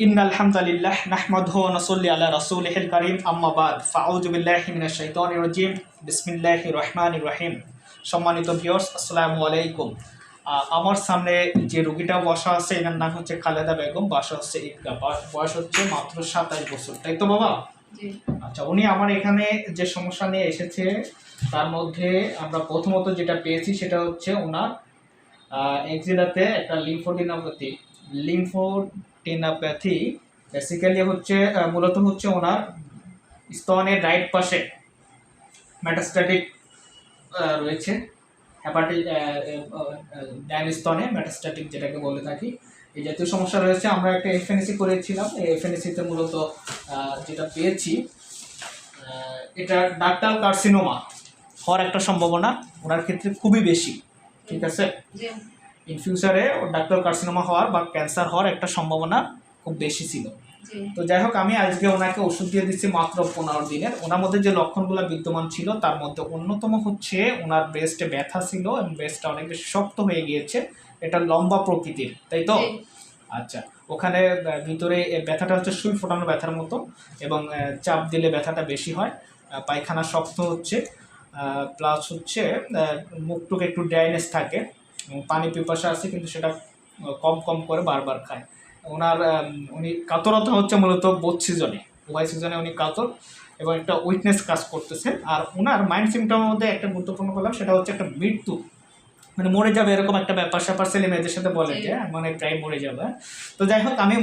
ইন্নাল হামদালিল্লাহ নাহমাদুহু ওয়া নুসাল্লি আলা রাসূলিহিল কারীম আম্মা বাদ ফাআউযু বিল্লাহি মিনাশ শাইতানির রাজীম বিসমিল্লাহির রহমানির রহিম। সম্মানিত ভিউয়ার্স, আসসালামু আলাইকুম। আমার সামনে যে রোগীটা বসা আছে এনার নাম হচ্ছে খালেদা বেগম, বাসা হচ্ছে ঈদগাহ, বয়স হচ্ছে মাত্র 27 বছর, তাই তো বাবা? আচ্ছা, উনি আমার এখানে যে সমস্যা নিয়ে এসেছে তার মধ্যে আমরা প্রথমত যেটা পেয়েছি সেটা হচ্ছে ওনার এক্সিলাতে একটা লিম্ফোডেনাপ্যাথি বেসিক্যালি হচ্ছে মূলত হচ্ছে ওনার স্তনের রাইট পাশে মেটাস্ট্যাটিক রয়েছে, ডান স্তনে মেটাস্ট্যাটিক যেটাকে বলে থাকি, এই জাতীয় সমস্যা রয়েছে। আমরা একটা এফএনএসি করেছিলাম, এই এফএনএসিতে মূলত যেটা পেয়েছি এটা ডাক্টাল কার্সিনোমা হওয়ার একটা সম্ভাবনা ওনার ক্ষেত্রে খুবই বেশি। ঠিক আছে, ইন ফিউচারে ডাক্তার কার্সিনোমা হওয়ার বা ক্যান্সার হওয়ার একটা সম্ভাবনা খুব বেশি ছিল। তো যাই হোক, আমি আজকে ওনাকে ওষুধ দিয়ে দিচ্ছি মাত্র 15 দিনের। ওনার মধ্যে যে লক্ষণগুলো বিদ্যমান ছিল তার মধ্যে অন্যতম হচ্ছে ওনার ব্রেস্টে ব্যথা ছিল এবং ব্রেস্টটা অনেক বেশি শক্ত হয়ে গিয়েছে, এটা লম্বা প্রকৃতির, তাই তো? আচ্ছা, ওখানে ভিতরে ব্যথাটা হচ্ছে সুই ফোটানো ব্যথার মতো এবং চাপ দিলে ব্যথাটা বেশি হয়, পায়খানা শক্ত হচ্ছে, প্লাস হচ্ছে মুখটুক একটু ড্রাইনেস থাকে, পানি পিপাসা আছে কিন্তু সেটা কম কম করে বারবার খায়। উনি কাতরতা হচ্ছে মূলত বোথ সিজনে, উভয় সিজনে উনি কাতর এবং একটা উইকনেস কাজ করতেছে। আর ওনার মাইন্ড সিমটমের মধ্যে একটা গুরুত্বপূর্ণ বললাম সেটা হচ্ছে একটা মৃত্যু, মানে মরে যাবে এরকম একটা ব্যাপার স্যাপার ছেলে মেয়েদের সাথে বলে যে মানে প্রায় মরে যাবে। তো যাই হোক, আমি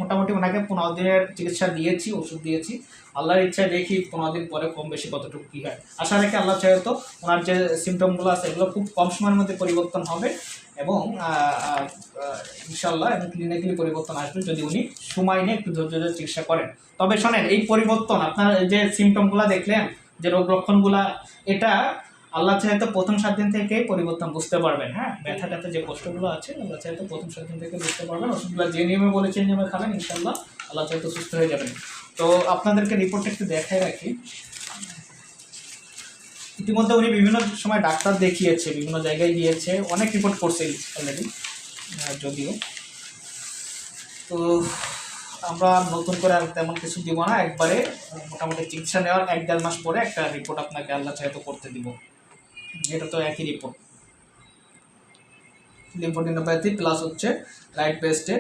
মোটামুটি ওনাকে 15 দিনের চিকিৎসা দিয়েছি, ওষুধ দিয়েছি। আল্লাহর ইচ্ছায় দেখি 15 দিন পরে কম বেশি কতটুকু কী হয়। আশা রাখি আল্লাহ চাহে তো ওনার যে সিমটমগুলো আছে এগুলো খুব কম সময়ের মধ্যে পরিবর্তন হবে এবং ইনশাল্লাহ এবং ক্লিনিক্যালি পরিবর্তন আসবে যদি উনি সময় নিয়ে একটু ধৈর্য ধরে চিকিৎসা করেন। তবে শোনেন, এই পরিবর্তন আপনার যে সিমটমগুলো দেখলেন, যে রোগ লক্ষণগুলা, এটা আল্লাহ চাহে তো প্রথম 7 দিন থেকেই পরিবর্তন বুঝতে পারবেন। হ্যাঁ, ব্যথাটাতে যে কষ্টগুলো আছে আল্লাহ চাহে তো প্রথম 7 দিন থেকে বুঝতে পারবেন। ওষুধগুলো যে নিয়মে বলেছে এই নিয়মে খাবেন, ইনশাল্লাহ আল্লাহ চাহে তো সুস্থ হয়ে যাবেন। তো আপনাদেরকে রিপোর্টটা একটু দেখাই রাখি। ইতিমধ্যে উনি বিভিন্ন সময় ডাক্তার দেখিয়েছে, বিভিন্ন জায়গায় গিয়েছে, অনেক রিপোর্ট করছে অলরেডি যদিও। তো আমরা নতুন করে আর তেমন কিছু দিব না, একবারে মোটামুটি চিকিৎসা নেওয়ার 1-1.5 মাস পরে একটা রিপোর্ট আপনাকে আল্লাহ চাহে তো করতে দিব। এটা তো একই রিপোর্ট, লিম্ফোডেনাপ্যাথি প্লাস হচ্ছে রাইট ব্রেস্টের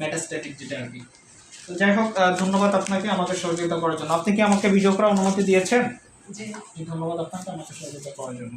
মেটাস্ট্যাটিক যেটা আর কি। তো যাই হোক, ধন্যবাদ আপনাকে আমাকে সহযোগিতা করার জন্য। আপনি কি আমাকে ভিডিও করার অনুমতি দিয়েছেন? জি, ধন্যবাদ আপনাকে আমাকে সহযোগিতা করার জন্য।